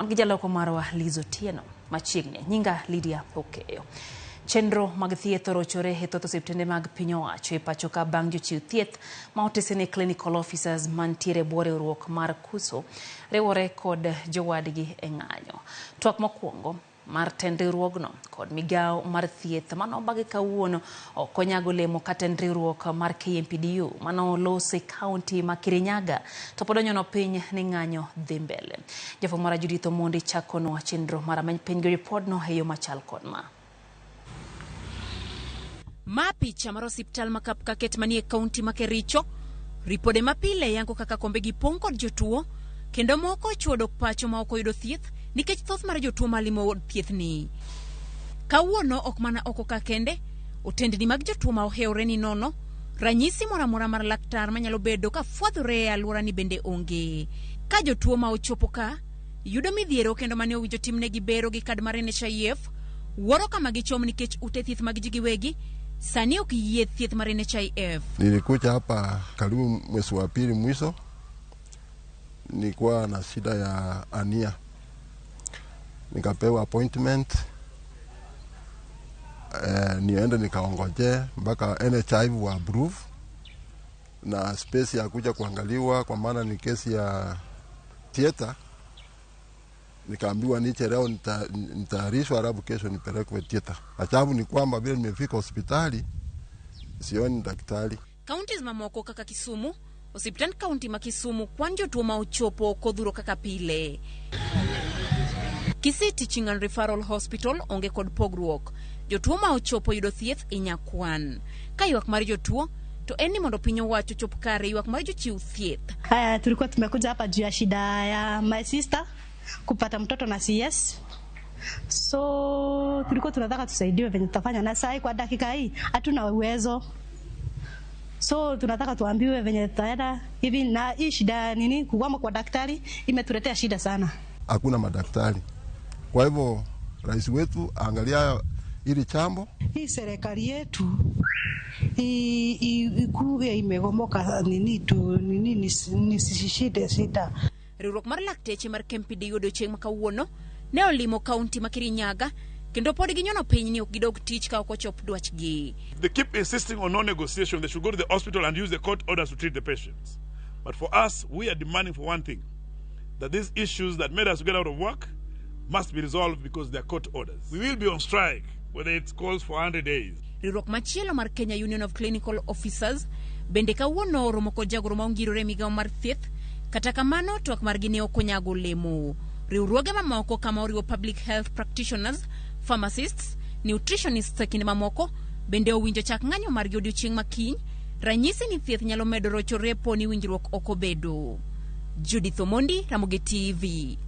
Angijaloko marwa lizo tieno machigne nyinga Lydia Okeyo. Chenro mag thieth orochore e thoth osiptende mag piny owacho e pacho ka bang' jochiw thieth ma otesene clinical officers mantiere bwo riwruok mar kuso riwore kod jowadgi e ng'anyo. Twak mokwongo mar tend riwruogno kod migawo mar thieth manobagi kawuono okonyago lemo ka tend riwruok mar KMPDU manoloso e kaunti ma Kirinyaga to pod onyono piny ni ng'anyo dhi mbele. Jafwambo mara Judith Omondi chakonwa chenro mar amany piny gi ripodno e yo machal kod ma. Ma picha mar osiptal ma Kapkaket manie kaunti ma Kericho, ripode mapile yango kaka kombegi pong' kod jotuo, kendo moko chuo dok pacho ma ok oyudo thieth nikech thoth mar jotuo malimo od thieth ni. Kawuono ok mana oko ka kende, otendni mag jotuo ma ohewre ni nono, ranyisi mora mora mar laktar manyalo bedo ka fwadhore e alwora ni bende onge. Ka jotuo ma ochopo ka, yudo midhiero kendo mane owinjo timnegi bero gi kad mar NHIF, wuoro kama gichom nikech ute thieth mag ji giwegi, sani ok yie thieth mar NHIF. Nilikuja hapa karibu mwezi wa pili mwisho, nilikuwa na shida ya ania. Nikapewa appointment, niende nikaongoje mpaka NHIF wa approve na space ya kuja kuangaliwa kwa maana ni kesi ya theater. Nikaambiwa niche leo nitaarishwa alafu kesho nipelekwe theater. Ajabu ni kwamba vile nimefika hospitali sioni daktari. Counties mamoko kaka Kisumu, osiptand county ma Kisumu kwan jotuo ma ochopo kodhuro kaka pile. Kisii Teaching and Referral Hospital onge kod pogruok. Jotuo ma ochopo yudo thieth inyakwan. Ka ywak mar jotuo to eni mondo piny owacho chop kare ywak mar jochiw thieth. Tulikuwa tumekuja hapa juu ya shida ya my sister kupata mtoto na CS. So tulikuwa tunataka tusaidiwe venye tutafanya, na sai kwa dakika hii hatuna uwezo. So tunataka tuambiwe venye tutaenda hivi, na hii shida nini kukwama kwa daktari imetuletea shida sana. Hakuna madaktari. Kwa hivyo rais wetu angalia ili chambo. Hii serikali yetu ikuwe imegomoka nisishide sita. Riwruok mar lakteche mar KMPDU odiochieng' makawuono ne olimo kaunti ma Kirinyaga kendo pod ginyono piny ni ok gidog tich ka ok ochop dwachgi. They keep insisting on no negotiation. They should go to the hospital and use the court orders to treat the patients. But for us, we are demanding for one thing, that these issues that made us get out of work must be resolved because they are court orders. We will be on strike, whether it calls for 100 days. Riwruok machielo mar Kenya Union of Clinical Officers bende kawuono oromo kod jagoro ma ongirore migawo mar thieth, kata kamano twak margi ne okonyago lemo. Riwruoge mamoko kama oriwo public health practitioners, pharmacists, nutritionists kinde mamoko bende owinjo chak ng'anyo margi odiochieng' makiny, ranyisi ni thieth nyalo medo rochore po ni winjruok ok obedo. Judith Omondi, Ramogi TV.